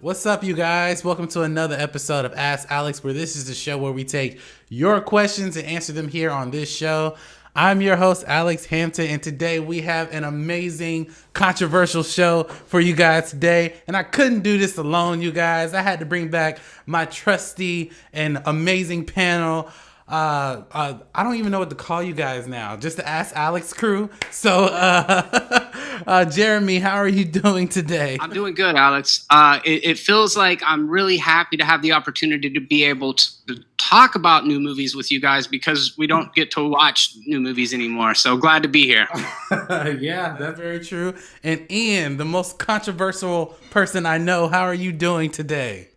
What's up, you guys? Welcome to another episode of Ask Alex, where this is the show where we take your questions and answer them here on this show. I'm your host, Alex Hampton, and today we have an amazing, controversial show for you guys today. And I couldn't do this alone, you guys. I had to bring back my trusty and amazing panel. I don't even know what to call you guys now. Just the Ask Alex crew. So, Jeremy, how are you doing today? I'm doing good, Alex. It feels like I'm really happy to have the opportunity to be able to talk about new movies with you guys because we don't get to watch new movies anymore. So glad to be here. Yeah, that's very true. And Ian, the most controversial person I know, how are you doing today?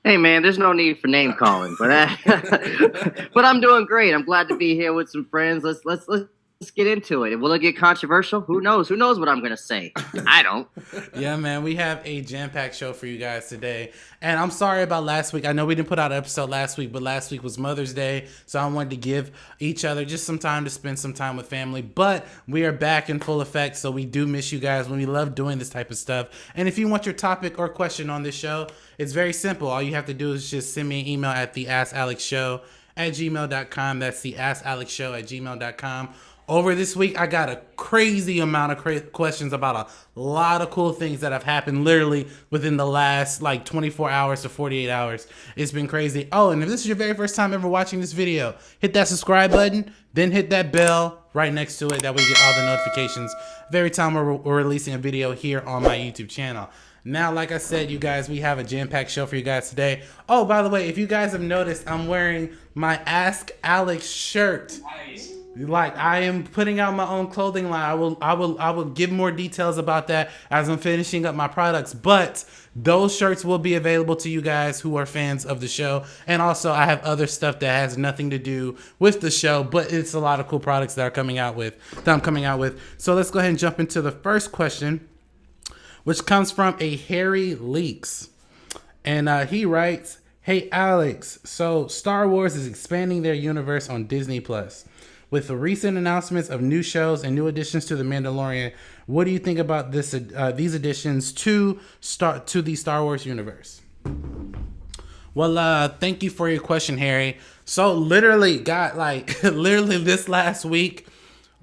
Hey man, there's no need for name calling, but but I'm doing great. I'm glad to be here with some friends. Let's get into it. Will it get controversial? Who knows? Who knows what I'm gonna say? I don't. Yeah, man, we have a jam-packed show for you guys today. And I'm sorry about last week. I know we didn't put out an episode last week, but last week was Mother's Day, so I wanted to give each other just some time to spend some time with family. But we are back in full effect, so we do miss you guys when we love doing this type of stuff. And if you want your topic or question on this show, it's very simple. All you have to do is just send me an email at the AskAlexShow@gmail.com. That's the AskAlexShow@gmail.com. Over this week, I got a crazy amount of questions about a lot of cool things that have happened literally within the last 24 hours to 48 hours. It's been crazy. Oh, and if this is your very first time ever watching this video, hit that subscribe button, then hit that bell right next to it. That way you get all the notifications every time we're releasing a video here on my YouTube channel. Now, like I said, you guys, we have a jam-packed show for you guys today. Oh, by the way, if you guys have noticed, I'm wearing my Ask Alex shirt. Nice. I am putting out my own clothing line. I will give more details about that as I'm finishing up my products. But those shirts will be available to you guys who are fans of the show. And also, I have other stuff that has nothing to do with the show, but it's a lot of cool products that I'm coming out with. So let's go ahead and jump into the first question, which comes from a Harry Leaks. And he writes, "Hey Alex, so Star Wars is expanding their universe on Disney Plus. With the recent announcements of new shows and new additions to The Mandalorian, what do you think about these additions to the Star Wars universe?" Well, thank you for your question, Harry. So literally this last week,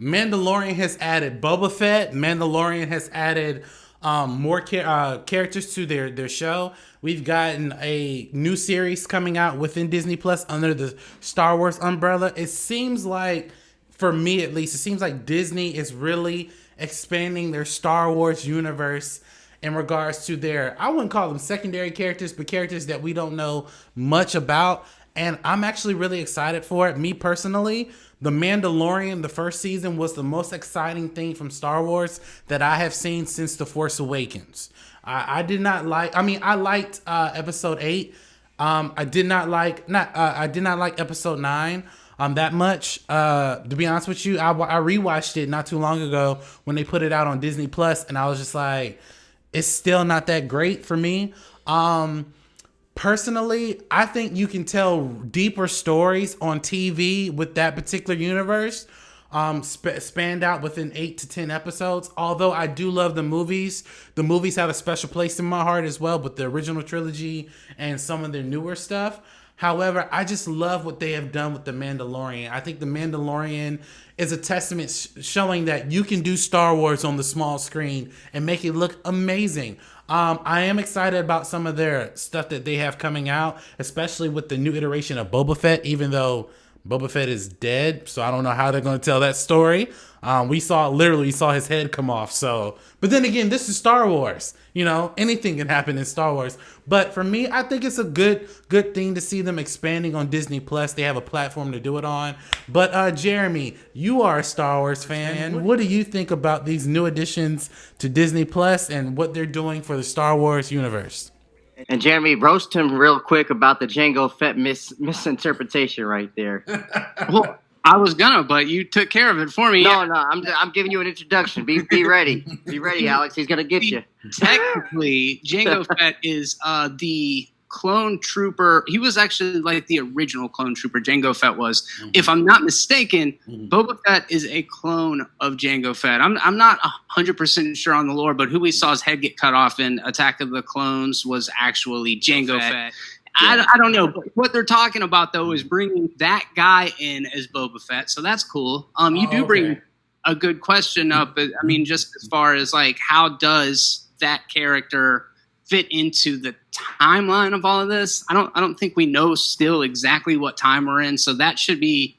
Mandalorian has added Boba Fett. Mandalorian has added more characters to their show. We've gotten a new series coming out within Disney Plus under the Star Wars umbrella. It seems like, for me at least, it seems like Disney is really expanding their Star Wars universe in regards to their, I wouldn't call them secondary characters, but characters that we don't know much about. And I'm actually really excited for it. Me personally, The Mandalorian, the first season, was the most exciting thing from Star Wars that I have seen since The Force Awakens. I liked episode 8. I did not like episode 9 that much. To be honest with you, I rewatched it not too long ago when they put it out on Disney Plus, and I was just like, it's still not that great for me. Personally, I think you can tell deeper stories on TV with that particular universe, spanned out within 8 to 10 episodes. Although I do love the movies. The movies have a special place in my heart as well, but the original trilogy and some of their newer stuff. However, I just love what they have done with The Mandalorian. I think The Mandalorian is a testament showing that you can do Star Wars on the small screen and make it look amazing. I am excited about some of their stuff that they have coming out, especially with the new iteration of Boba Fett, even though Boba Fett is dead, so I don't know how they're going to tell that story. We saw his head come off. So, but then again, this is Star Wars. Anything can happen in Star Wars. But for me, I think it's a good thing to see them expanding on Disney Plus. They have a platform to do it on. But Jeremy, you are a Star Wars fan. What do you think about these new additions to Disney Plus and what they're doing for the Star Wars universe? And Jeremy, roast him real quick about the Jango Fett misinterpretation right there. Well, I was gonna, but you took care of it for me. No, I'm giving you an introduction. Be ready, Alex. He's gonna get you. Technically, Jango Fett is the clone trooper. He was actually like the original clone trooper. Jango Fett was. If I'm not mistaken, Boba Fett is a clone of Jango Fett. I'm not 100% sure on the lore, but who we saw his head get cut off in Attack of the Clones was actually Jango Fett. I don't know. But what they're talking about, though, is bringing that guy in as Boba Fett. So that's cool. You do bring a good question up. I mean, just as far as like, how does that character fit into the timeline of all of this? I don't think we know still exactly what time we're in. So that should be,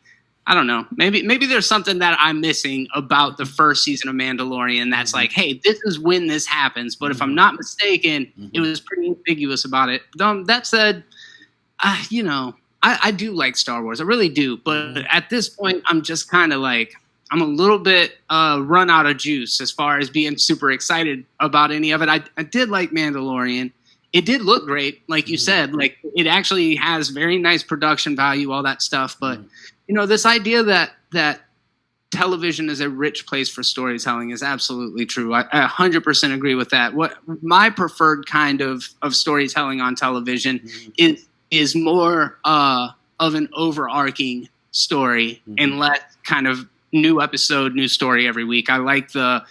I don't know. Maybe there's something that I'm missing about the first season of Mandalorian that's like, hey, this is when this happens. But if I'm not mistaken, it was pretty ambiguous about it. That said, I do like Star Wars. I really do. But at this point, I'm just kind of like, I'm a little bit run out of juice as far as being super excited about any of it. I did like Mandalorian. It did look great, like you said. Like, it actually has very nice production value, all that stuff. But this idea that television is a rich place for storytelling is absolutely true. I 100% agree with that. What my preferred kind of storytelling on television is more of an overarching story and less kind of new episode, new story every week. I like the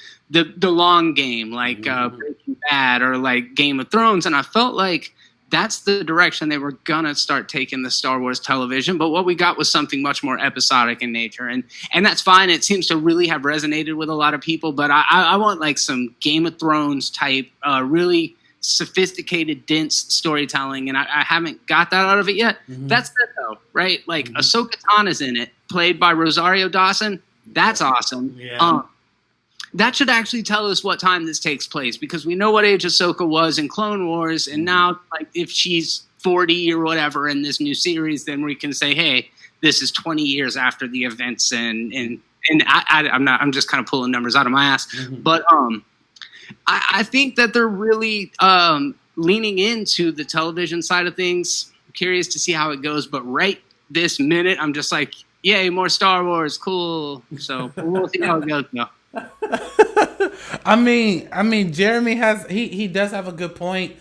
long game, like Breaking Bad or like Game of Thrones, and I felt like that's the direction they were gonna start taking the Star Wars television. But what we got was something much more episodic in nature, and that's fine. It seems to really have resonated with a lot of people. But I want like some Game of Thrones type, really sophisticated, dense storytelling, and I haven't got that out of it yet. That's it though, right? Like Ahsoka Tano's in it, played by Rosario Dawson. That's awesome. Yeah. That should actually tell us what time this takes place, because we know what age Ahsoka was in Clone Wars, and now, like, if she's 40 or whatever in this new series, then we can say, hey, this is 20 years after the events, and I'm just kind of pulling numbers out of my ass, but I think that they're really leaning into the television side of things. I'm curious to see how it goes, but right this minute, I'm just like, yay, more Star Wars, cool. So we'll see how it goes now. I mean, Jeremy he does have a good point.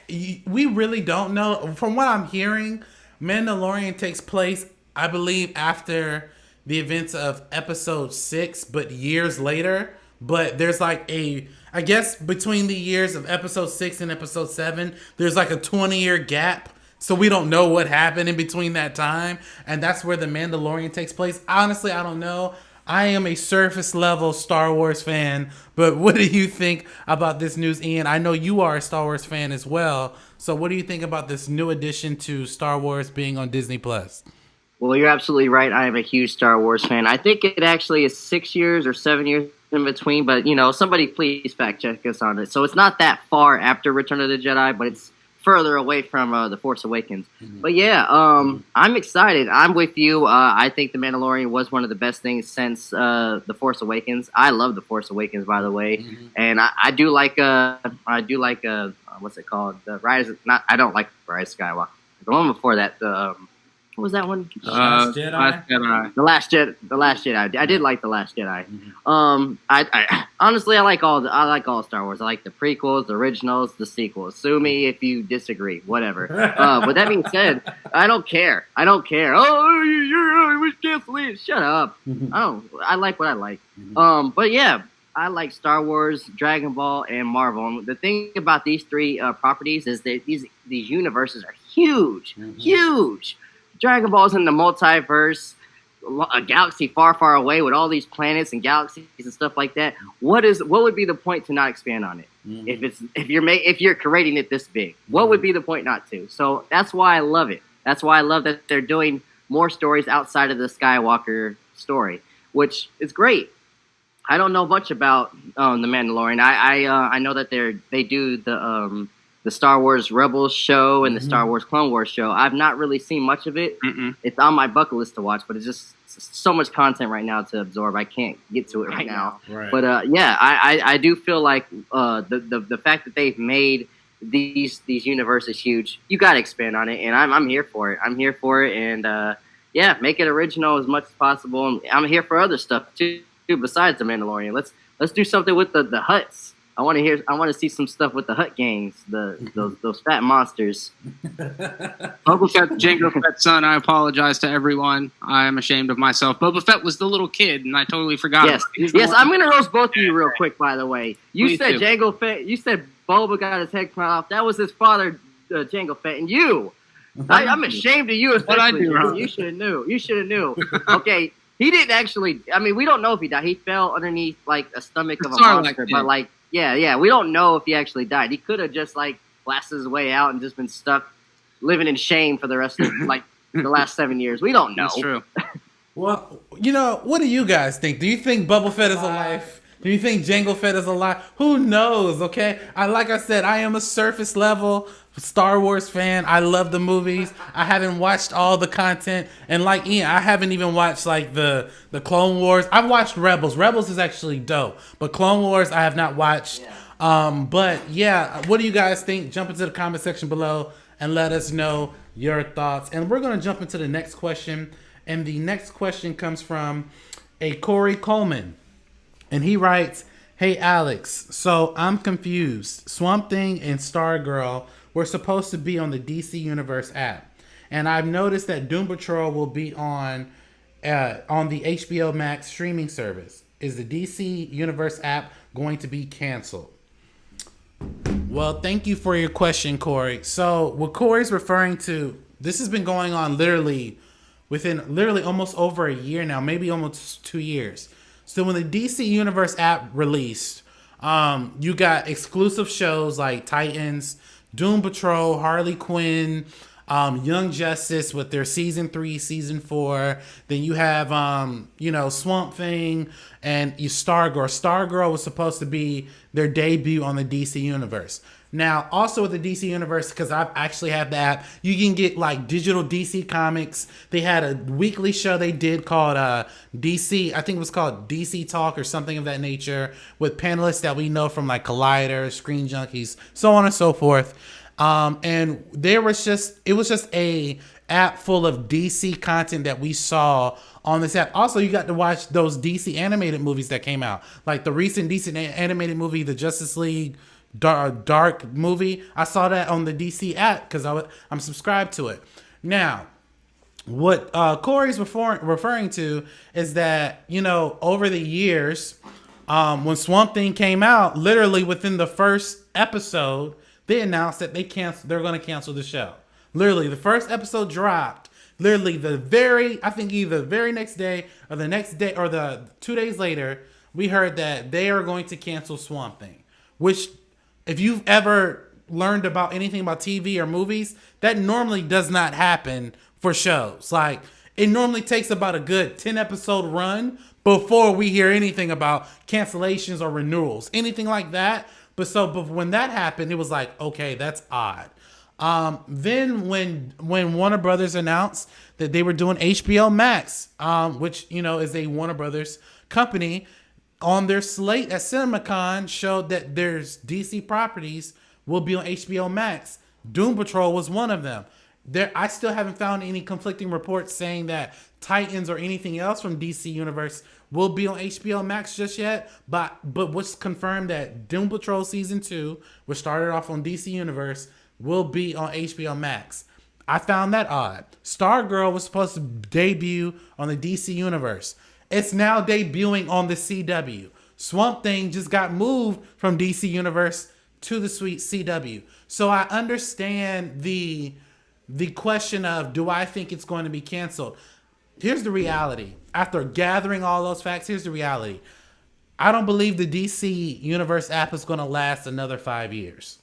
We really don't know. From what I'm hearing, Mandalorian takes place, I believe, after the events of Episode 6, but years later. But there's like I guess between the years of Episode 6 and Episode 7, there's like a 20-year gap. So we don't know what happened in between that time. And that's where The Mandalorian takes place. Honestly, I don't know. I am a surface level Star Wars fan. But what do you think about this news, Ian? I know you are a Star Wars fan as well. So what do you think about this new addition to Star Wars being on Disney Plus? Well, you're absolutely right. I am a huge Star Wars fan. I think it actually is 6 years or 7 years in between. But, somebody please fact check us on it. So it's not that far after Return of the Jedi, but it's further away from The Force Awakens. But yeah, I'm excited. I'm with you. I think The Mandalorian was one of the best things since The Force Awakens. I love The Force Awakens, by the way. And I do like what's it called? I don't like Rise of Skywalker. The one before that, what was that one? Last Jedi. The Last Jedi. I did like The Last Jedi. I honestly, I like all Star Wars. I like the prequels, the originals, the sequels. Sue me if you disagree. Whatever. With that being said, I don't care. Oh, you're canceling. Shut up. I like what I like. But yeah, I like Star Wars, Dragon Ball, and Marvel. And the thing about these three properties is that these universes are huge, huge. Dragon Ball's in the multiverse, a galaxy far, far away with all these planets and galaxies and stuff like that. What would be the point to not expand on it? If you're creating it this big, what would be the point not to? So that's why I love it. That's why I love that they're doing more stories outside of the Skywalker story, which is great. I don't know much about The Mandalorian. I know that they do the Star Wars Rebels show and the Star Wars Clone Wars show. I've not really seen much of it. It's on my bucket list to watch, but it's just so much content right now to absorb. I can't get to it right now. Right. But yeah, I do feel like the fact that they've made these universes huge, you got to expand on it, and I'm here for it. I'm here for it, and yeah, make it original as much as possible. And I'm here for other stuff too besides The Mandalorian. Let's do something with the Hutts. I want to see some stuff with the Hut gangs, those fat monsters. Boba Fett, Jango Fett's son. I apologize to everyone. I am ashamed of myself. Boba Fett was the little kid, and I totally forgot. Yes. I'm gonna roast both of you real quick. By the way, you Please said do. Jango Fett. You said Boba got his head cut off. That was his father, Jango Fett, and you. I'm ashamed of you. What I do Especially. wrong? You should have knew. You should have knew. Okay, he didn't actually. I mean, we don't know if he died. He fell underneath like a stomach of a Sarlacc monster, did. but like, yeah. We don't know if he actually died. He could have just like blasted his way out and just been stuck living in shame for the rest of like the last 7 years. We don't know. That's true. Well, what do you guys think? Do you think Boba Fett is alive? Do you think Jango Fett is alive? Who knows, okay? Like I said, I am a surface level Star Wars fan. I love the movies. I haven't watched all the content. And like Ian, I haven't even watched like the Clone Wars. I've watched Rebels. Rebels is actually dope. But Clone Wars, I have not watched. But yeah, what do you guys think? Jump into the comment section below and let us know your thoughts. And we're going to jump into the next question. And the next question comes from a Corey Coleman. And he writes, "Hey Alex, so I'm confused. Swamp Thing and Stargirl were supposed to be on the DC Universe app. And I've noticed that Doom Patrol will be on the HBO Max streaming service. Is the DC Universe app going to be canceled?" Well, thank you for your question, Corey. So what Corey's referring to, this has been going on literally almost over a year now, maybe almost 2 years. So when the DC Universe app released, you got exclusive shows like Titans, Doom Patrol, Harley Quinn, Young Justice with their season 3, season 4. Then you have, Swamp Thing and Stargirl. Stargirl was supposed to be their debut on the DC Universe. Now, also with the DC Universe, because I actually have the app, you can get like digital DC comics. They had a weekly show they did called DC, I think it was called DC Talk or something of that nature, with panelists that we know from like Collider, Screen Junkies, so on and so forth. And it was just a app full of DC content that we saw on this app. Also, you got to watch those DC animated movies that came out, like the recent DC animated movie, the Justice League Dark movie. I saw that on the DC app because I'm subscribed to it. Now, what Corey's referring to is that, over the years, when Swamp Thing came out, literally within the first episode, they announced that they're going to cancel the show. Literally, the first episode dropped. Literally, either the very next day or the next day or the 2 days later, we heard that they are going to cancel Swamp Thing. Which, if you've ever learned about anything about TV or movies, that normally does not happen for shows. Like, it normally takes about a good 10-episode run before we hear anything about cancellations or renewals, anything like that. But when that happened, it was like, okay, that's odd. Then when Warner Brothers announced that they were doing HBO Max, which, is a Warner Brothers company, on their slate at CinemaCon showed that there's DC properties will be on HBO Max. Doom Patrol was one of them. I still haven't found any conflicting reports saying that Titans or anything else from DC Universe will be on HBO Max just yet. But what's confirmed that Doom Patrol Season 2, which started off on DC Universe, will be on HBO Max. I found that odd. Stargirl was supposed to debut on the DC Universe. It's now debuting on the CW. Swamp Thing just got moved from DC Universe to the sweet CW. So I understand the question of, do I think it's going to be canceled? Here's the reality. After gathering all those facts, here's the reality. I don't believe the DC Universe app is going to last another 5 years.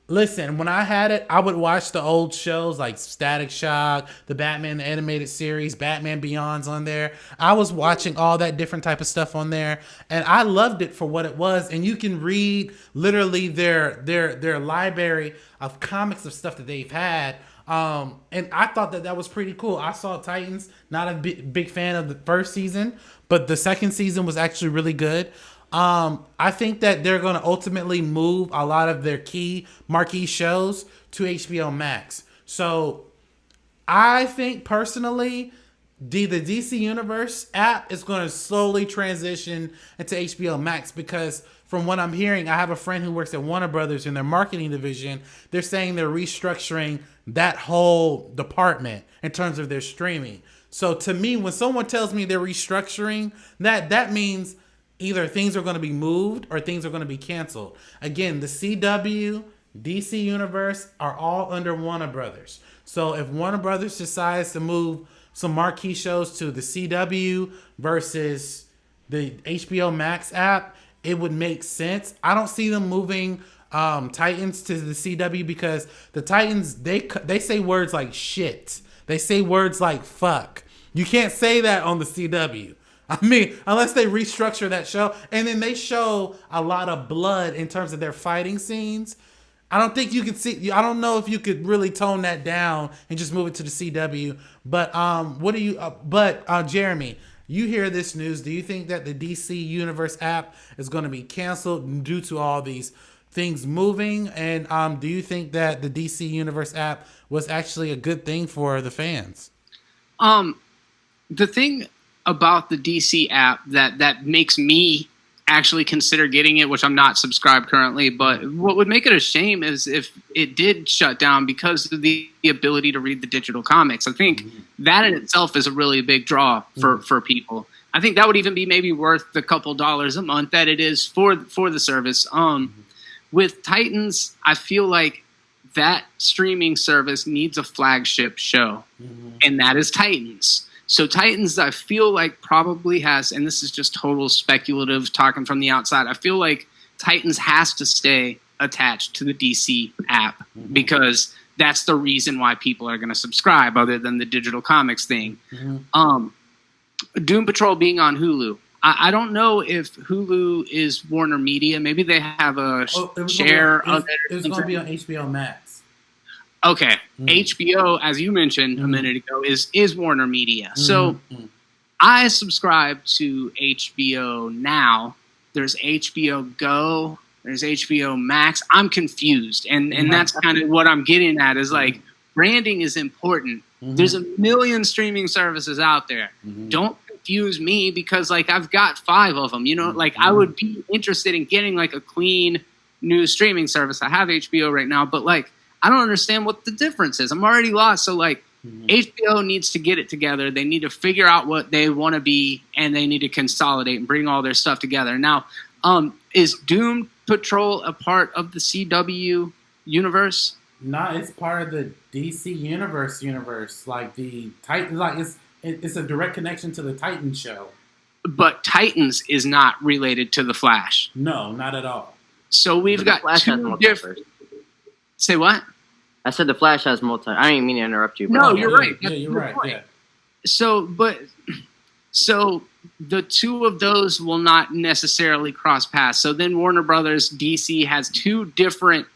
Listen, when I had it, I would watch the old shows like Static Shock, the Batman animated series, Batman Beyond's on there. I was watching all that different type of stuff on there, and I loved it for what it was. And you can read literally their library of comics of stuff that they've had. And I thought that was pretty cool. I saw Titans, not a big fan of the first season, but the second season was actually really good. I think that they're going to ultimately move a lot of their key marquee shows to HBO Max. So I think personally the DC Universe app is going to slowly transition into HBO Max because from what I'm hearing, I have a friend who works at Warner Brothers in their marketing division. They're saying they're restructuring that whole department in terms of their streaming. So to me, when someone tells me they're restructuring, that means either things are going to be moved or things are going to be canceled. Again, the CW, DC Universe are all under Warner Brothers. So if Warner Brothers decides to move some marquee shows to the CW versus the HBO Max app, it would make sense. I don't see them moving Titans to the CW because the Titans, they say words like shit. They say words like fuck. You can't say that on the CW. I mean, unless they restructure that show. And then they show a lot of blood in terms of their fighting scenes. I don't think you could see. I don't know if you could really tone that down and just move it to the CW. But what do you? Jeremy, you hear this news? Do you think that the DC Universe app is going to be canceled due to all these things moving? And do you think that the DC Universe app was actually a good thing for the fans? The thing about the DC app that makes me actually consider getting it, which I'm not subscribed currently, but what would make it a shame is if it did shut down because of the ability to read the digital comics. I think that in itself is a really big draw for people. I think that would even be maybe worth the couple dollars a month that it is for the service. With Titans, I feel like that streaming service needs a flagship show, and that is Titans. So Titans, I feel like probably has, and this is just total speculative talking from the outside, I feel like Titans has to stay attached to the DC app because that's the reason why people are going to subscribe other than the digital comics thing. Doom Patrol being on Hulu. I don't know if Hulu is Warner Media. Maybe they have a share of it. It was going to be on HBO Max. Okay, HBO, as you mentioned a minute ago, is Warner Media. So I subscribe to HBO Now. There's HBO Go. There's HBO Max. I'm confused, and that's kind of what I'm getting at is like branding is important. There's a million streaming services out there. Don't confuse me because like I've got 5 of them. You know, like I would be interested in getting like a clean new streaming service. I have HBO right now, but like I don't understand what the difference is. I'm already lost. So like HBO needs to get it together. They need to figure out what they want to be, and they need to consolidate and bring all their stuff together. Now, is Doom Patrol a part of the CW universe? No, it's part of the DC universe. Like the Titan, like it's a direct connection to the Titan show. But Titans is not related to the Flash. No, not at all. So we've got two different. Say what? I said the Flash has multi. I didn't mean to interrupt you. No, you're right. Yeah, you're right. Yeah. So the two of those will not necessarily cross paths. So then Warner Brothers DC has 2 different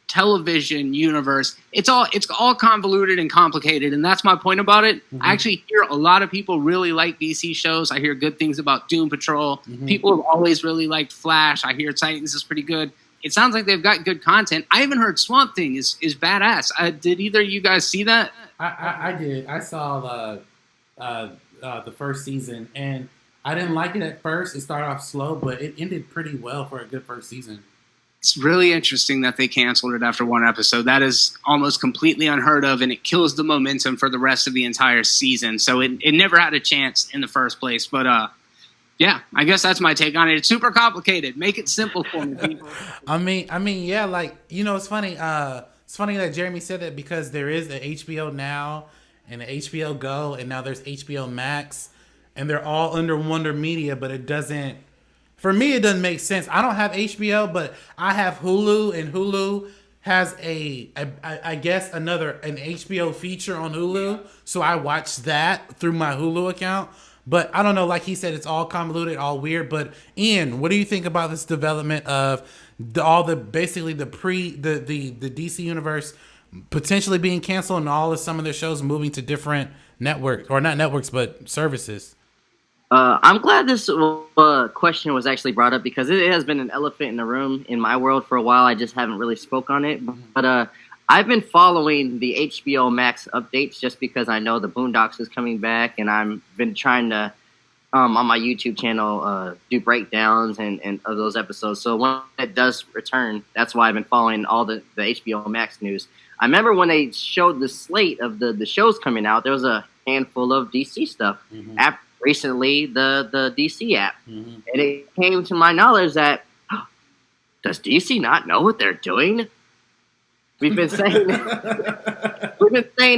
television universe. It's all convoluted and complicated, and that's my point about it. I actually hear a lot of people really like DC shows. I hear good things about Doom Patrol. People have always really liked Flash. I hear Titans is pretty good. It sounds like they've got good content. I even heard Swamp Thing is badass. Did either of you guys see that? I did. I saw the first season, and I didn't like it at first. It started off slow, but it ended pretty well for a good first season. It's really interesting that they canceled it after 1 episode. That is almost completely unheard of, and it kills the momentum for the rest of the entire season. So it never had a chance in the first place. But yeah, I guess that's my take on it. It's super complicated. Make it simple for me, people. I mean, yeah, like, you know, it's funny. It's funny that Jeremy said that because there is an HBO Now and an HBO Go, and now there's HBO Max, and they're all under Wonder Media, but it doesn't. For me, it doesn't make sense. I don't have HBO, but I have Hulu, and Hulu has I guess an HBO feature on Hulu, so I watch that through my Hulu account. But I don't know, like he said, it's all convoluted, all weird. But Ian, what do you think about this development of the DC universe potentially being canceled and all of some of their shows moving to different networks, or not networks, but services? I'm glad this question was actually brought up because it has been an elephant in the room in my world for a while. I just haven't really spoke on it. But I've been following the HBO Max updates just because I know the Boondocks is coming back, and I've been trying to on my YouTube channel do breakdowns and of those episodes. So when it does return, that's why I've been following all the HBO Max news. I remember when they showed the slate of the shows coming out, there was a handful of DC stuff. Recently, the DC app. And it came to my knowledge that, does DC not know what they're doing? We've been saying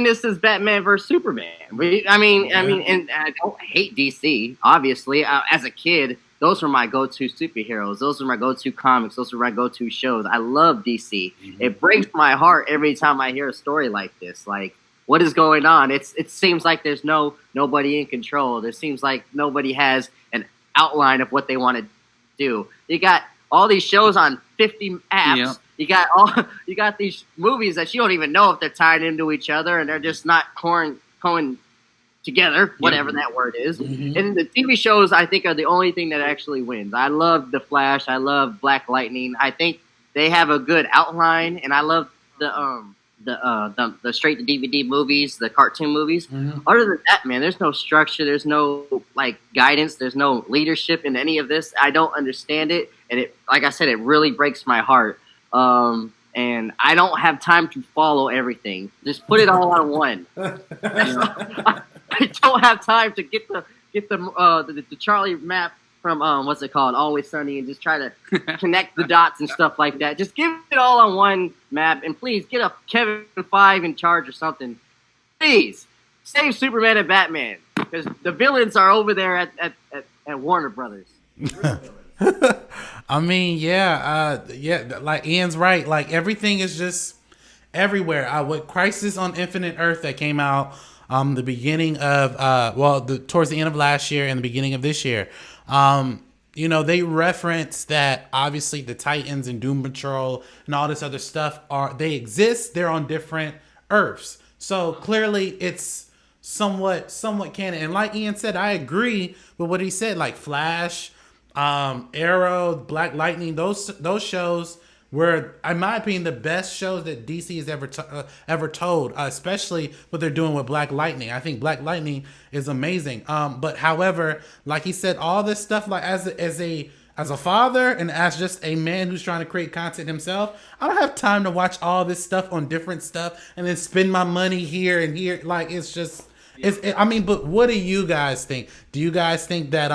this is Batman versus Superman. I mean, and I don't hate DC. Obviously, as a kid, those were my go-to superheroes. Those were my go-to comics. Those were my go-to shows. I love DC. It breaks my heart every time I hear a story like this. Like, what is going on? It seems like there's nobody in control. It seems like nobody has an outline of what they want to do. You got all these shows on 50 apps. Yep. You got these movies that you don't even know if they're tied into each other, and they're just not going together, whatever that word is. And the TV shows, I think, are the only thing that actually wins. I love The Flash. I love Black Lightning. I think they have a good outline, and I love the straight to DVD movies, the cartoon movies. Other than that, man, there's no structure. There's no guidance. There's no leadership in any of this. I don't understand it, and it, like I said, it really breaks my heart. And I don't have time to follow everything. Just put it all on one. I don't have time to get the Charlie map from what's it called, Always Sunny, and just try to connect the dots and stuff like that. Just give it all on one map, and please get a Kevin Feige in charge or something. Please save Superman and Batman, because the villains are over there at Warner Brothers. I mean, like Ian's right. Like, everything is just everywhere. With Crisis on Infinite Earth that came out the beginning of towards the end of last year and the beginning of this year. They reference that obviously the Titans and Doom Patrol and all this other stuff they exist. They're on different Earths. So clearly it's somewhat canon. And like Ian said, I agree with what he said. Like Flash, Arrow, Black Lightning, those shows were, in my opinion, the best shows that DC has ever told, especially what they're doing with Black Lightning. I think Black Lightning is amazing. But however, like he said, all this stuff, like as a father and as just a man who's trying to create content himself, I don't have time to watch all this stuff on different stuff and then spend my money here and here. Like, it's just, but what do you guys think? Do you guys think that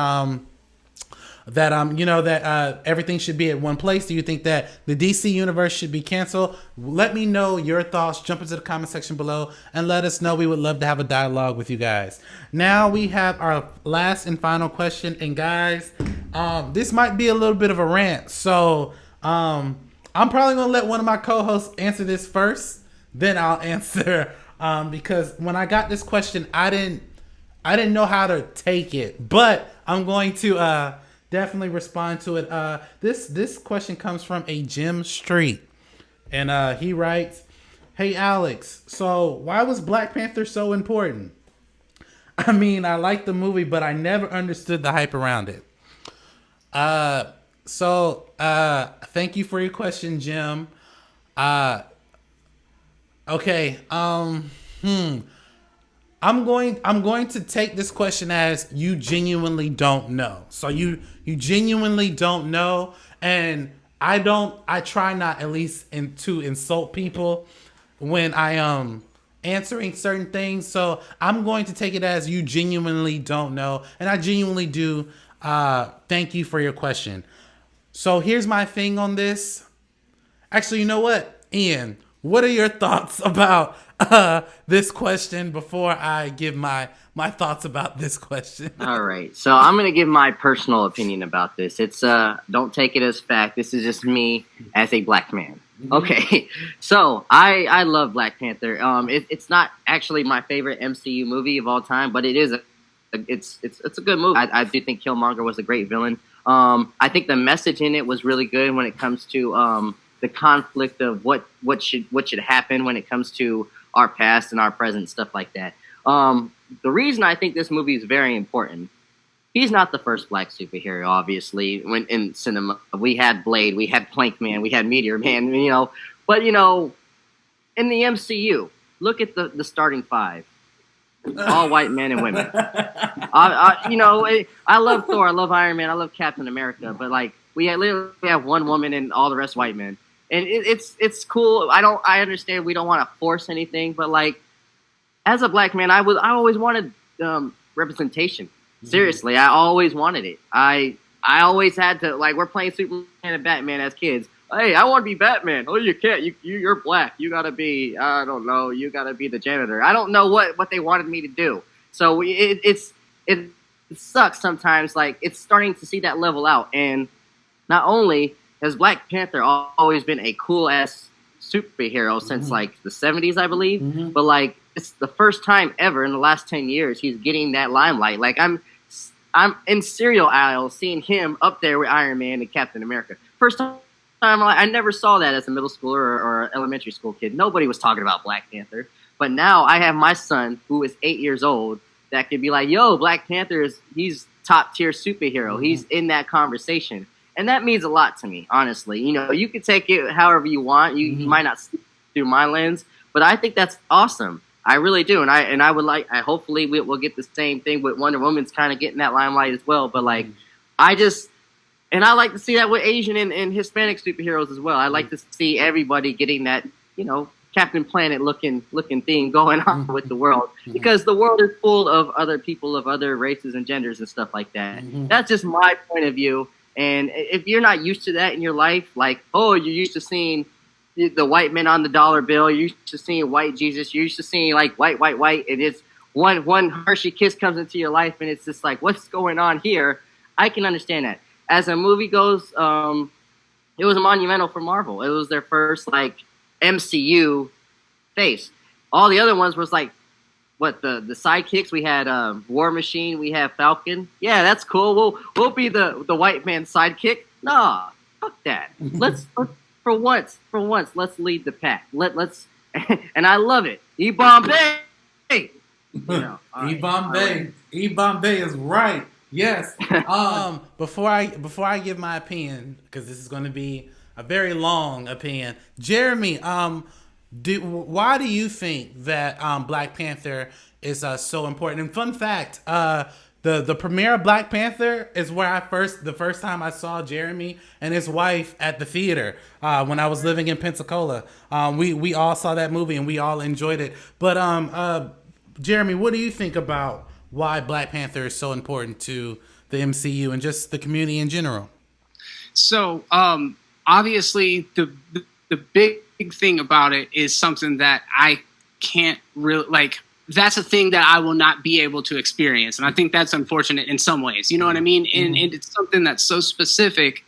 everything should be at one place? Do you think that the DC universe should be canceled? Let me know your thoughts. Jump into the comment section below and let us know. We would love to have a dialogue with you guys. Now we have our last and final question. And guys, this might be a little bit of a rant. So I'm probably going to let one of my co-hosts answer this first. Then I'll answer because when I got this question, I didn't know how to take it. But I'm going to definitely respond to it. This question comes from a Jim Street, and he writes, "Hey Alex, so why was Black Panther so important? I mean, I liked the movie, but I never understood the hype around it." Thank you for your question, Jim. Okay. I'm going to take this question as you genuinely don't know. So you genuinely don't know, and I try not, at least, to insult people when I am answering certain things. So I'm going to take it as you genuinely don't know, and I genuinely do. Thank you for your question. So here's my thing on this. Actually, you know what, Ian? What are your thoughts about this question before I give my thoughts about this question? All right. So I'm going to give my personal opinion about this. It's don't take it as fact. This is just me as a black man. Okay. So I love Black Panther. It's not actually my favorite MCU movie of all time, but it is it's a good movie. I do think Killmonger was a great villain. I think the message in it was really good when it comes to the conflict of what should happen when it comes to our past and our present, stuff like that. The reason I think this movie is very important, he's not the first black superhero, obviously. When in cinema, we had Blade, we had Plank Man, we had Meteor Man, but in in the MCU, look at the starting five. All white men and women. I love Thor, I love Iron Man, I love Captain America, but like literally have one woman and all the rest white men, and it's cool. I understand we don't want to force anything, but like as a black man, I always wanted representation. Seriously, I always wanted it. I always had to, like, we're playing Superman and Batman as kids. Hey, I want to be Batman. Oh, you can't. You're black. You got to be, I don't know, you got to be the janitor. I don't know what they wanted me to do. So it sucks sometimes. Like, it's starting to see that level out. And not only has Black Panther always been a cool-ass superhero since, like, the 70s, I believe. But, like, it's the first time ever in the last 10 years he's getting that limelight. Like, I'm in cereal aisles seeing him up there with Iron Man and Captain America. First time I never saw that as a middle schooler or elementary school kid. Nobody was talking about Black Panther. But now I have my son, who is 8 years old, that could be like, yo, Black Panther he's top tier superhero. He's in that conversation. And that means a lot to me, honestly. You know, you can take it however you want. You might not see through my lens, but I think that's awesome. I really do. And I would like, hopefully we'll get the same thing with Wonder Woman's kind of getting that limelight as well. But like, and I like to see that with Asian and Hispanic superheroes as well. I like to see everybody getting that, you know, Captain Planet looking thing going on with the world, because the world is full of other people of other races and genders and stuff like that. That's just my point of view. And if you're not used to that in your life, like, oh, you're used to seeing the white men on the dollar bill, you're used to seeing white Jesus, you're used to seeing like white, and it's one Hershey kiss comes into your life and it's just like, what's going on here? I can understand that. As a movie goes, it was monumental for Marvel. It was their first like MCU face. All the other ones was like, what, the sidekicks? We had War Machine, we have Falcon. Yeah, that's cool. We'll be the white man's sidekick. Nah, fuck that. Let's for once, let's lead the pack. Let's and I love it. E-Bombay. You know, E-Bombay. E-Bombay is right. Yes. Before I give my opinion, because this is going to be a very long opinion, Jeremy, why do you think that Black Panther is so important? And fun fact, the premiere of Black Panther is where the first time I saw Jeremy and his wife at the theater when I was living in Pensacola. We all saw that movie and we all enjoyed it. But Jeremy, what do you think about why Black Panther is so important to the MCU and just the community in general? So obviously the big thing about it is something that I can't really like. That's a thing that I will not be able to experience, and I think that's unfortunate in some ways. You know what I mean? And it's something that's so specific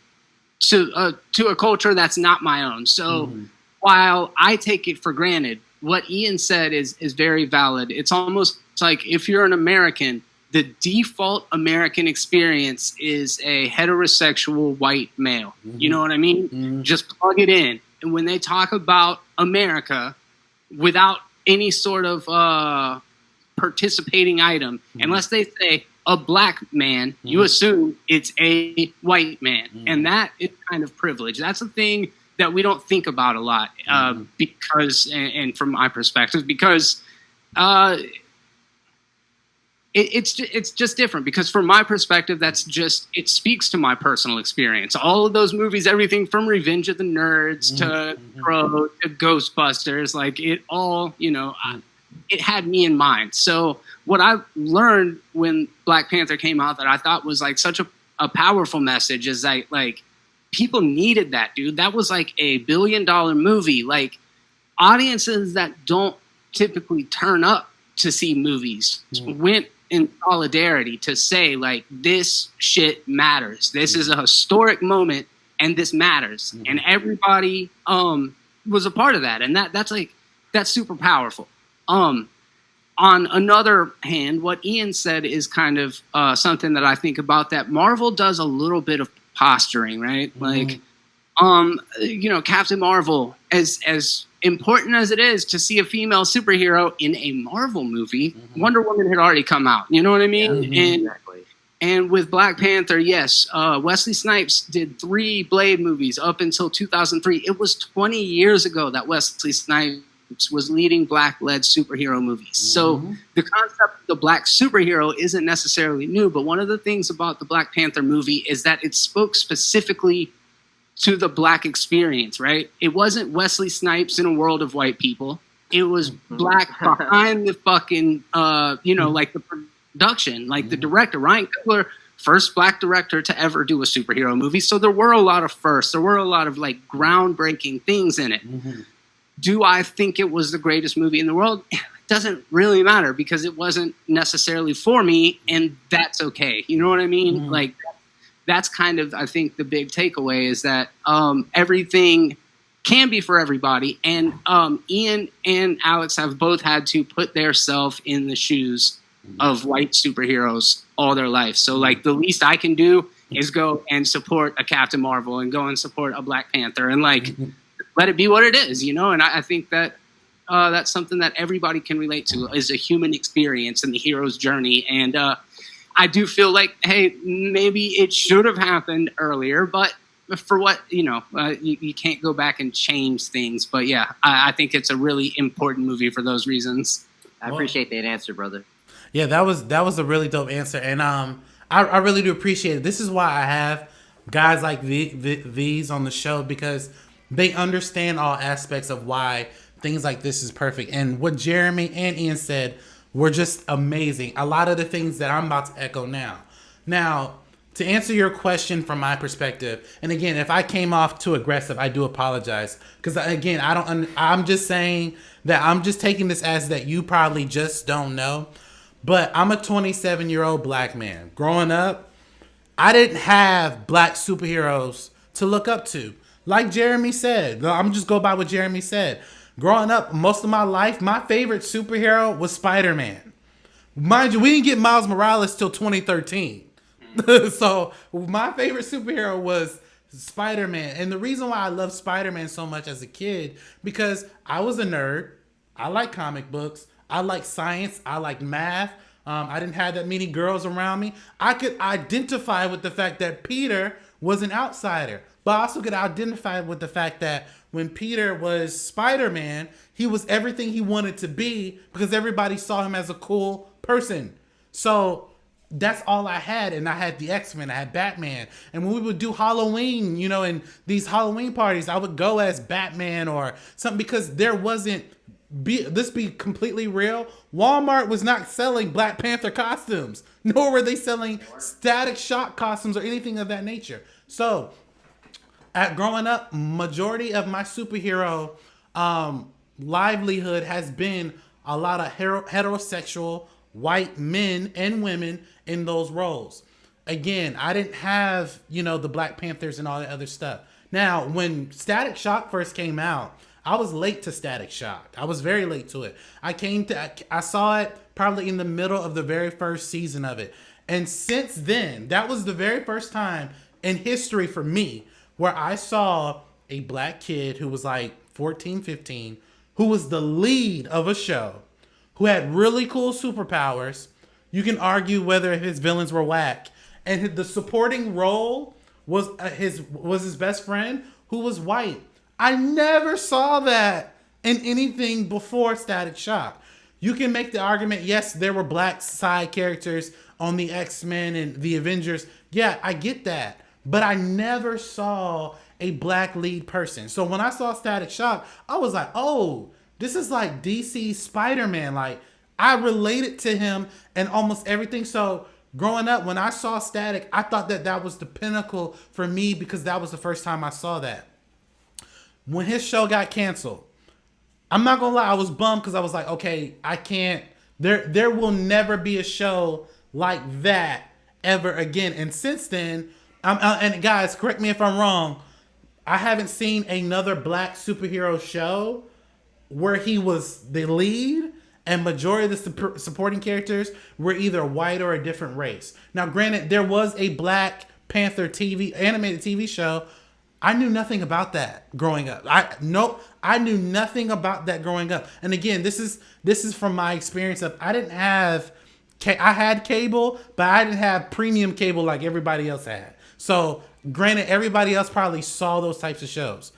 to a culture that's not my own. So while I take it for granted, what Ian said is very valid. It's almost like if you're an American, the default American experience is a heterosexual white male. You know what I mean? Just plug it in. And when they talk about America without any sort of participating item, unless they say a black man, you assume it's a white man. And that is kind of privilege. That's a thing that we don't think about a lot because, and from my perspective, because it's just different. Because from my perspective, it speaks to my personal experience. All of those movies, everything from Revenge of the Nerds to Crow to Ghostbusters, like it all, you know, it had me in mind. So what I learned when Black Panther came out that I thought was like such a powerful message is that like people needed that, dude. That was like $1 billion movie. Like audiences that don't typically turn up to see movies went in solidarity to say like, this shit matters. This is a historic moment and this matters. And everybody was a part of that. And that's super powerful. On another hand, what Ian said is kind of something that I think about, that Marvel does a little bit of posturing, right? Like, you know, Captain Marvel, as important as it is to see a female superhero in a Marvel movie, Wonder Woman had already come out. You know what I mean? Exactly. And with Black Panther, yes, Wesley Snipes did 3 Blade movies up until 2003. It was 20 years ago that Wesley Snipes was leading black-led superhero movies. So the concept of the black superhero isn't necessarily new, but one of the things about the Black Panther movie is that it spoke specifically to the black experience, right? It wasn't Wesley Snipes in a world of white people. It was black behind the fucking, like the production, like the director, Ryan Coogler, first black director to ever do a superhero movie. So there were a lot of firsts. There were a lot of like groundbreaking things in it. Do I think it was the greatest movie in the world? It doesn't really matter because it wasn't necessarily for me, and that's okay. You know what I mean? Like, that's kind of, I think, the big takeaway is that everything can be for everybody. And Ian and Alex have both had to put their self in the shoes of white superheroes all their life. So, like, the least I can do is go and support a Captain Marvel and go and support a Black Panther and, like, let it be what it is, you know? And I think that that's something that everybody can relate to, is a human experience and the hero's journey. And I do feel like, hey, maybe it should have happened earlier, but for what, you can't go back and change things. But yeah, I think it's a really important movie for those reasons. I appreciate that answer, brother. Yeah, that was a really dope answer. And I really do appreciate it. This is why I have guys like these on the show, because they understand all aspects of why things like this is perfect. And what Jeremy and Ian said were just amazing. A lot of the things that I'm about to echo now. Now, to answer your question from my perspective, and again, if I came off too aggressive, I do apologize. Because again, I'm just saying that I'm just taking this as that you probably just don't know. But I'm a 27-year-old black man. Growing up, I didn't have black superheroes to look up to. Like Jeremy said, I'm just go by what Jeremy said. Growing up, most of my life, my favorite superhero was Spider-Man. Mind you, we didn't get Miles Morales till 2013. So my favorite superhero was Spider-Man. And the reason why I loved Spider-Man so much as a kid, because I was a nerd. I like comic books. I like science. I like math. I didn't have that many girls around me. I could identify with the fact that Peter was an outsider. But I also could identify with the fact that when Peter was Spider-Man, he was everything he wanted to be because everybody saw him as a cool person. So that's all I had. And I had the X-Men, I had Batman. And when we would do Halloween, in these Halloween parties, I would go as Batman or something because there wasn't, let's be completely real, Walmart was not selling Black Panther costumes, nor were they selling Static Shock costumes or anything of that nature. So at growing up, majority of my superhero livelihood has been a lot of heterosexual white men and women in those roles. Again, I didn't have, the Black Panthers and all that other stuff. Now, when Static Shock first came out, I was late to Static Shock. I was very late to it. I saw it probably in the middle of the very first season of it. And since then, that was the very first time in history for me where I saw a black kid who was like 14, 15, who was the lead of a show, who had really cool superpowers. You can argue whether his villains were whack. And the supporting role was his best friend, who was white. I never saw that in anything before Static Shock. You can make the argument, yes, there were black side characters on the X-Men and the Avengers. Yeah, I get that. But I never saw a black lead person. So when I saw Static Shock, I was like, oh, this is like DC Spider-Man. Like, I related to him and almost everything. So growing up, when I saw Static, I thought that was the pinnacle for me because that was the first time I saw that. When his show got canceled, I'm not gonna lie, I was bummed because I was like, okay, I can't. There will never be a show like that ever again. And since then, and guys, correct me if I'm wrong, I haven't seen another black superhero show where he was the lead and majority of the supporting characters were either white or a different race. Now, granted, there was a Black Panther animated TV show. I knew nothing about that growing up. I knew nothing about that growing up. And again, this is from my experience of I had cable, but I didn't have premium cable like everybody else had. So, granted, everybody else probably saw those types of shows.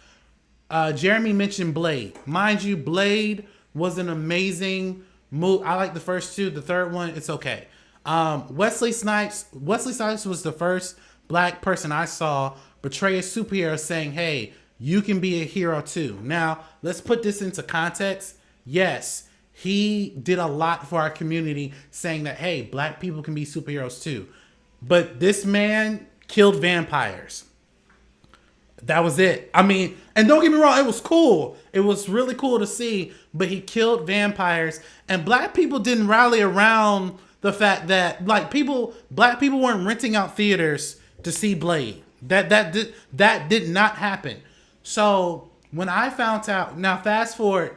Jeremy mentioned Blade. Mind you, Blade was an amazing movie. I like the first two. The third one, it's okay. Wesley Snipes. Wesley Snipes was the first black person I saw portray a superhero, saying, "Hey, you can be a hero too." Now, let's put this into context. Yes, he did a lot for our community, saying that, "Hey, black people can be superheroes too." But this man killed vampires. That was it. I mean, and don't get me wrong, it was cool. It was really cool to see, but he killed vampires, and black people didn't rally around the fact that black people weren't renting out theaters to see Blade. That did not happen. So when I found out, now fast forward,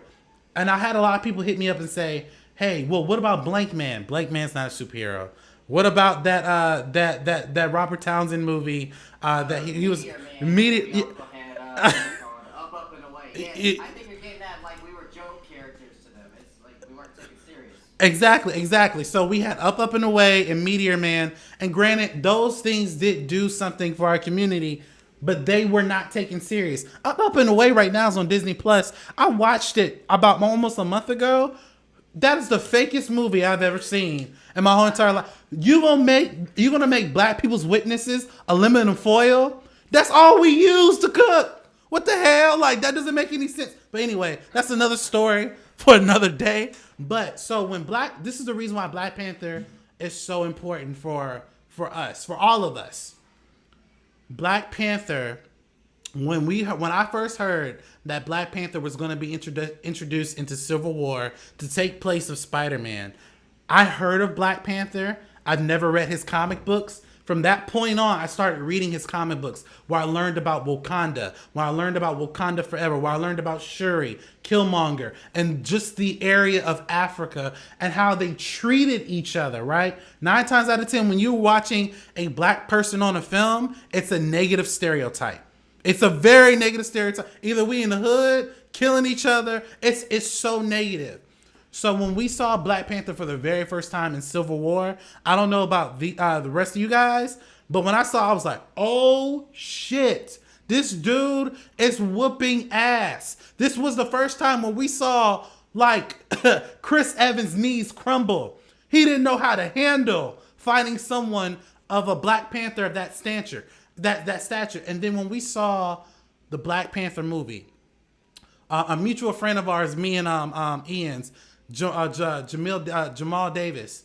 and I had a lot of people hit me up and say, "Hey, well, what about Blank Man? Blank Man's not a superhero. What about that Robert Townsend movie that he was immediately." Up and away. Yeah, I think you're getting that like we were joke characters to them. It's like we weren't taken serious. Exactly. So we had Up and Away and Meteor Man, and granted, those things did do something for our community, but they were not taken serious. Up and Away right now is on Disney Plus. I watched it about almost a month ago. That is the fakest movie I've ever seen in my whole entire life. You gonna make black people's witnesses aluminum foil? That's all we use to cook. What the hell? Like, that doesn't make any sense. But anyway, that's another story for another day. But so this is the reason why Black Panther is so important for us, for all of us. Black Panther, when I first heard that Black Panther was going to be introduced into Civil War to take place of Spider-Man, I heard of Black Panther. I've never read his comic books. From that point on, I started reading his comic books, where I learned about Wakanda, where I learned about Wakanda Forever, where I learned about Shuri, Killmonger, and just the area of Africa and how they treated each other, right? 9 times out of 10, when you're watching a black person on a film, it's a negative stereotype. It's a very negative stereotype. Either we in the hood, killing each other. It's so negative. So when we saw Black Panther for the very first time in Civil War, I don't know about the rest of you guys, but when I saw, I was like, "Oh shit, this dude is whooping ass." This was the first time when we saw like Chris Evans' knees crumble. He didn't know how to handle fighting someone of a Black Panther of that stature, that stature. And then when we saw the Black Panther movie, a mutual friend of ours, me and Ian's, Jamal Davis.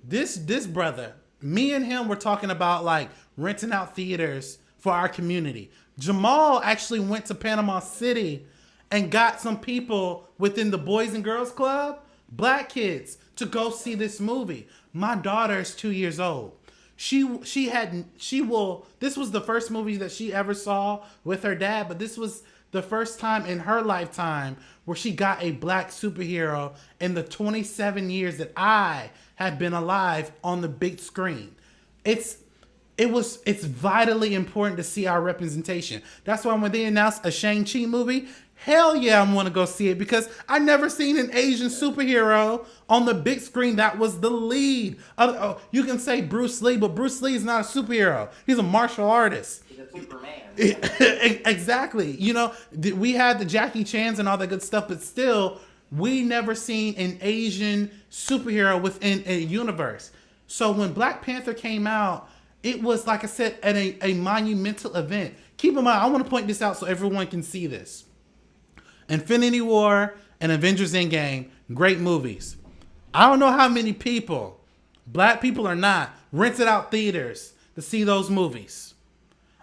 This brother, me and him were talking about like renting out theaters for our community. Jamal actually went to Panama City and got some people within the Boys and Girls Club, black kids, to go see this movie. My daughter is 2 years old. This was the first movie that she ever saw with her dad, but this was the first time in her lifetime where she got a black superhero in the 27 years that I have been alive on the big screen. It's vitally important to see our representation. That's why when they announced a Shang-Chi movie, hell yeah, I want to go see it, because I never seen an Asian superhero on the big screen that was the lead. You can say Bruce Lee, but Bruce Lee is not a superhero. He's a martial artist. He's a Superman. Exactly. You know, we had the Jackie Chans and all that good stuff, but still, we never seen an Asian superhero within a universe. So when Black Panther came out, it was, like I said, at a monumental event. Keep in mind, I want to point this out so everyone can see this. Infinity War and Avengers Endgame, great movies. I don't know how many people, black people or not, rented out theaters to see those movies.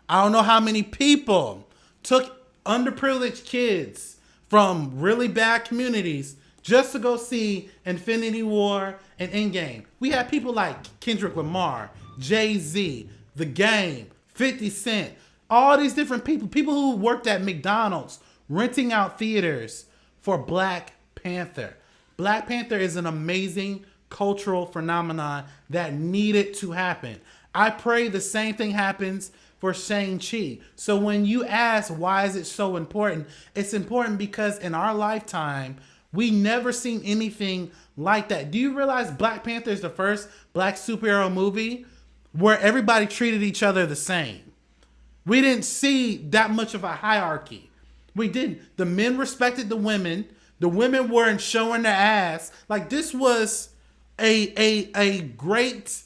I don't know how many people took underprivileged kids from really bad communities just to go see Infinity War and Endgame. We had people like Kendrick Lamar, Jay-Z, The Game, 50 Cent, all these different people who worked at McDonald's, renting out theaters for Black Panther. Black Panther is an amazing cultural phenomenon that needed to happen. I pray the same thing happens for Shang-Chi. So when you ask why is it so important, it's important because in our lifetime, we never seen anything like that. Do you realize Black Panther is the first black superhero movie where everybody treated each other the same? We didn't see that much of a hierarchy. We didn't. The men respected the women. The women weren't showing their ass. Like, this was a great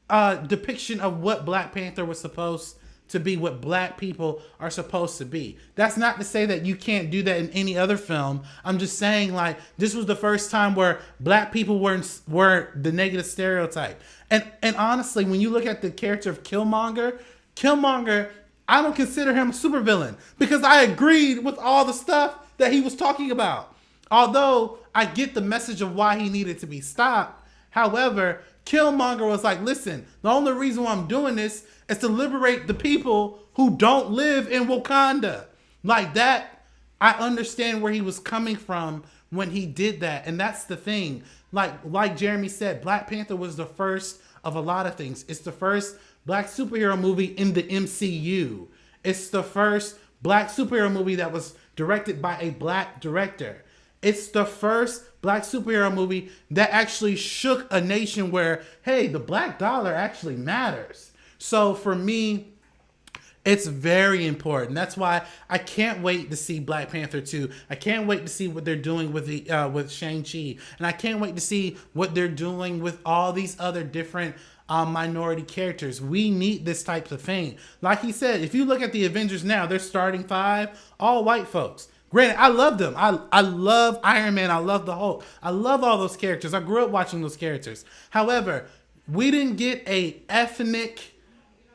depiction of what Black Panther was supposed to be, what Black people are supposed to be. That's not to say that you can't do that in any other film. I'm just saying, like, this was the first time where Black people were the negative stereotype. And honestly, when you look at the character of Killmonger, I don't consider him a supervillain because I agreed with all the stuff that he was talking about. Although I get the message of why he needed to be stopped. However, Killmonger was like, listen, the only reason why I'm doing this is to liberate the people who don't live in Wakanda. Like that, I understand where he was coming from when he did that. And that's the thing. Like Jeremy said, Black Panther was the first of a lot of things. It's the first Black superhero movie in the MCU. It's the first Black superhero movie that was directed by a Black director. It's the first Black superhero movie that actually shook a nation where, hey, the Black dollar actually matters. So for me, it's very important. That's why I can't wait to see Black Panther 2. I can't wait to see what they're doing with with Shang-Chi. And I can't wait to see what they're doing with all these other different minority characters. We need this type of thing. Like he said, if you look at the Avengers now, they're starting 5, all white folks. Granted, I love them. I love Iron Man. I love the Hulk. I love all those characters. I grew up watching those characters. However, we didn't get a ethnic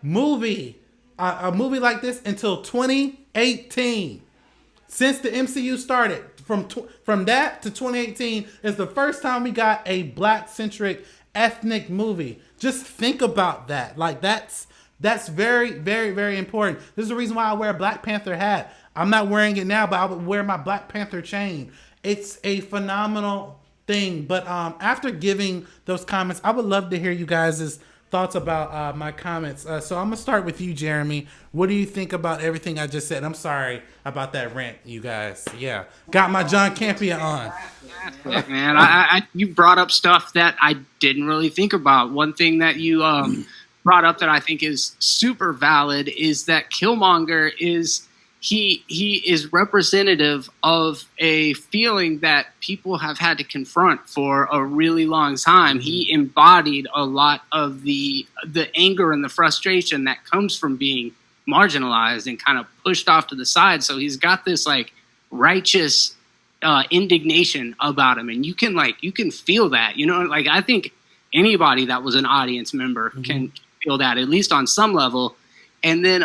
movie, a movie like this until 2018. Since the MCU started, from that to 2018 is the first time we got a Black-centric ethnic movie. Just think about that. Like that's very, very, very important. This is the reason why I wear a Black Panther hat. I'm not wearing it now, but I would wear my Black Panther chain. It's a phenomenal thing. But after giving those comments, I would love to hear you guys' thoughts about my comments. So I'm going to start with you, Jeremy. What do you think about everything I just said? I'm sorry about that rant, you guys. Yeah. Got my John Campea on. Look, man, I you brought up stuff that I didn't really think about. One thing that you brought up that I think is super valid is that Killmonger is he is representative of a feeling that people have had to confront for a really long time. He embodied a lot of the anger and the frustration that comes from being marginalized and kind of pushed off to the side. So he's got this like righteous indignation about him, and you can feel that. You know, like I think anybody that was an audience member can feel that at least on some level. And then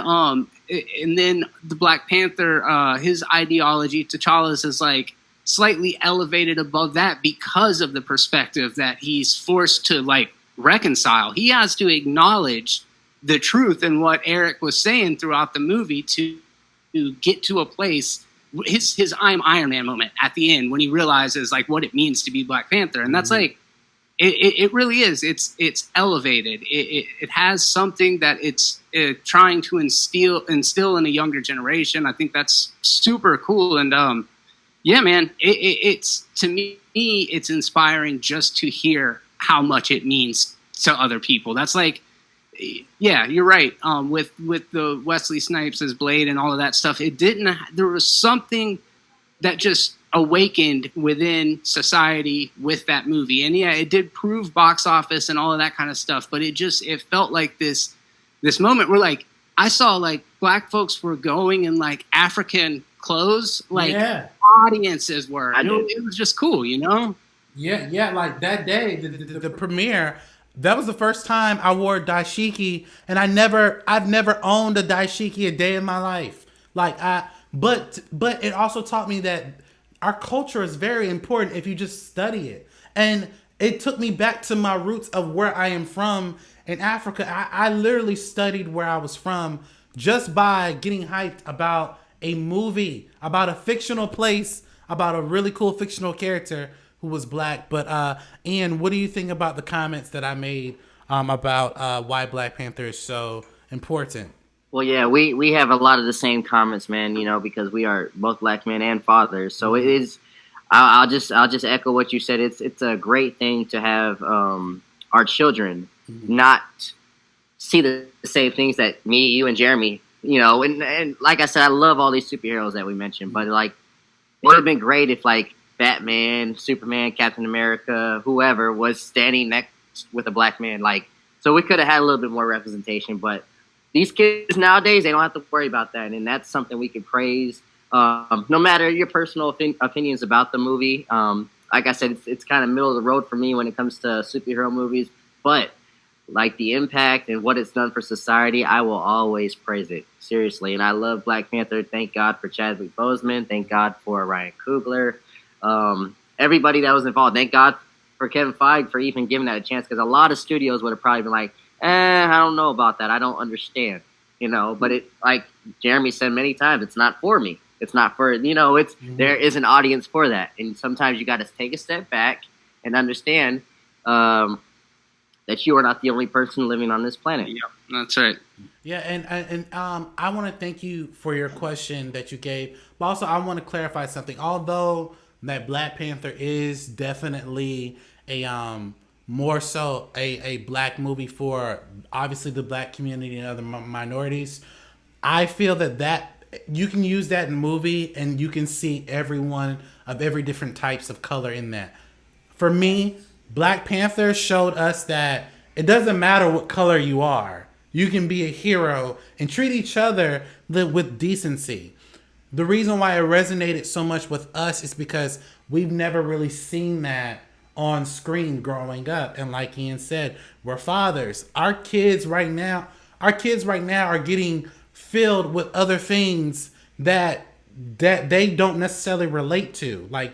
the Black Panther, his ideology, T'Challa's, is like slightly elevated above that because of the perspective that he's forced to like reconcile. He has to acknowledge the truth and what Eric was saying throughout the movie to get to a place. His I'm Iron Man moment at the end when he realizes like what it means to be Black Panther, and that's like it really is. It's elevated. It has something that it's trying to instill in a younger generation. I think that's super cool. And yeah, man, it's to me it's inspiring just to hear how much it means to other people. That's like, yeah, you're right. With the Wesley Snipes as Blade and all of that stuff, there was something that just awakened within society with that movie. And yeah, it did prove box office and all of that kind of stuff, but it felt like this moment where like I saw like Black folks were going in like African clothes, like audiences were. It was just cool, you know? Yeah, like that day, the premiere, that was the first time I wore a dashiki, and I've never owned a dashiki a day in my life. But it also taught me that our culture is very important if you just study it. And it took me back to my roots of where I am from in Africa. I literally studied where I was from just by getting hyped about a movie, about a fictional place, about a really cool fictional character who was Black. But Ian, what do you think about the comments that I made about why Black Panther is so important? Well, yeah, we have a lot of the same comments, man, you know, because we are both Black men and fathers. So it is, I'll just echo what you said. It's a great thing to have our children not see the same things that me, you, and Jeremy you know, and like I said, I love all these superheroes that we mentioned, but like, it would have been great if like Batman, Superman, Captain America, whoever was standing next with a black man. Like, so we could have had a little bit more representation, but these kids nowadays, they don't have to worry about that. And that's something we can praise. No matter your personal opinions about the movie. Like I said, it's kind of middle of the road for me when it comes to superhero movies, but like the impact and what it's done for society, I will always praise it, seriously. And I love Black Panther. Thank God for Chadwick Boseman. Thank God for Ryan Coogler. Everybody that was involved. Thank God for Kevin Feige for even giving that a chance, because a lot of studios would have probably been like, I don't know about that. I don't understand, you know. But it, like Jeremy said many times, it's not for me. It's not for, you know, it's there is an audience for that. And sometimes you got to take a step back and understand that you are not the only person living on this planet. Yeah, that's right. Yeah, and I want to thank you for your question that you gave. But also, I want to clarify something. Although that Black Panther is definitely a more so a black movie for obviously the black community and other minorities, I feel that you can use that movie and you can see everyone of every different types of color in that. For me, Black Panther showed us that it doesn't matter what color you are. You can be a hero and treat each other with decency. The reason why it resonated so much with us is because we've never really seen that on screen growing up. And like Ian said, we're fathers. Our kids right now are getting filled with other things that they don't necessarily relate to. Like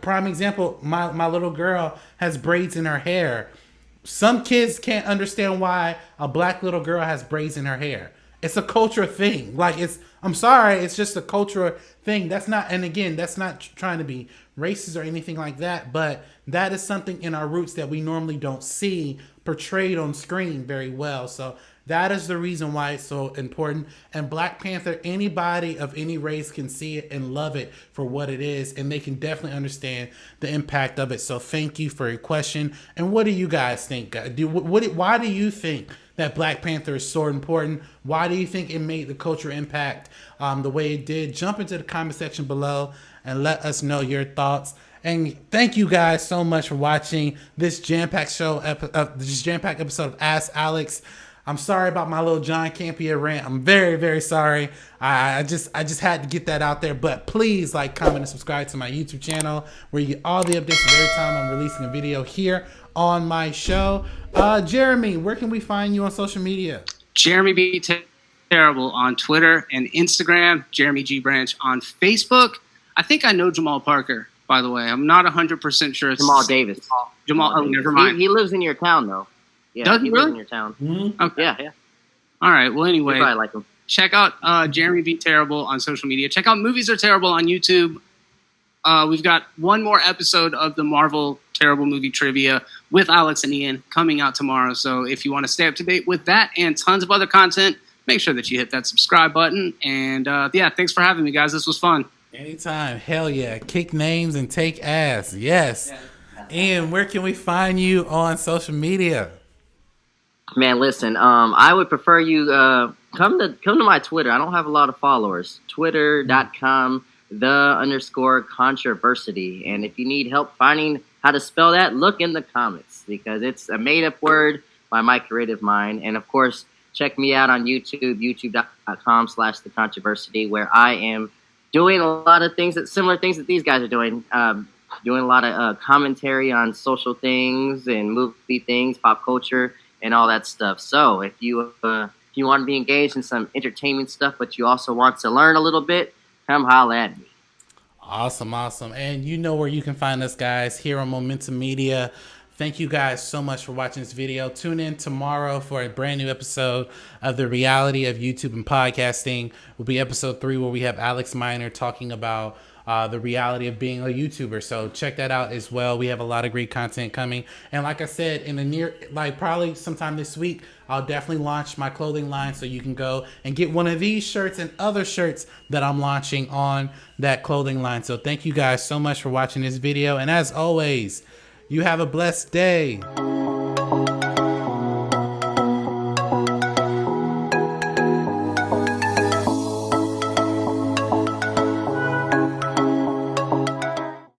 prime example, my little girl has braids in her hair. Some kids can't understand why a black little girl has braids in her hair. It's a cultural thing. I'm sorry, it's just a cultural thing. That's not trying to be racist or anything like that, but that is something in our roots that we normally don't see portrayed on screen very well. So that is the reason why it's so important. And Black Panther, anybody of any race can see it and love it for what it is, and they can definitely understand the impact of it. So thank you for your question. And what do you guys think? Why do you think that Black Panther is so important? Why do you think it made the cultural impact the way it did? Jump into the comment section below and let us know your thoughts. And thank you guys so much for watching this jam-packed episode of Ask Alex. I'm sorry about my little John Campea rant. I'm very, very sorry. I just had to get that out there. But please like, comment, and subscribe to my YouTube channel where you get all the updates every time I'm releasing a video here on my show. Jeremy, where can we find you on social media? Jeremy B. Terrible on Twitter and Instagram. Jeremy G. Branch on Facebook. I think I know Jamal Parker, by the way. I'm not 100% sure. It's Jamal Davis. Jamal. Oh, never mind. He lives in your town, though. Yeah, Does he lives really? in your town. Mm-hmm. Okay. Yeah. All right. Well, anyway, You probably like him. check out Jeremy B. Terrible on social media. Check out Movies Are Terrible on YouTube. We've got one more episode of the Marvel Terrible Movie Trivia with Alex and Ian coming out tomorrow. So if you want to stay up to date with that and tons of other content, make sure that you hit that subscribe button. And yeah, thanks for having me, guys. This was fun. Anytime. Hell yeah. Kick names and take ass. Yes. Ian, where can we find you on social media? Man, listen. I would prefer you come to my Twitter. I don't have a lot of followers. Twitter.com/the_controversy. And if you need help finding how to spell that, look in the comments, because it's a made-up word by my creative mind. And of course, check me out on YouTube, youtube.com/thecontroversy, where I am doing a lot of similar things that these guys are doing. Doing a lot of commentary on social things and movie things, pop culture, and all that stuff. So if you want to be engaged in some entertainment stuff, but you also want to learn a little bit, come holla at me. Awesome. And you know where you can find us, guys, here on Momentum Media. Thank you guys so much for watching this video. Tune in tomorrow for a brand new episode of The Reality of YouTube and Podcasting. Will be episode 3, where we have Alex Miner talking about the reality of being a YouTuber. So check that out as well. We have a lot of great content coming. And like I said, in the probably sometime this week, I'll definitely launch my clothing line, so you can go and get one of these shirts and other shirts that I'm launching on that clothing line. So thank you guys so much for watching this video. And as always, you have a blessed day.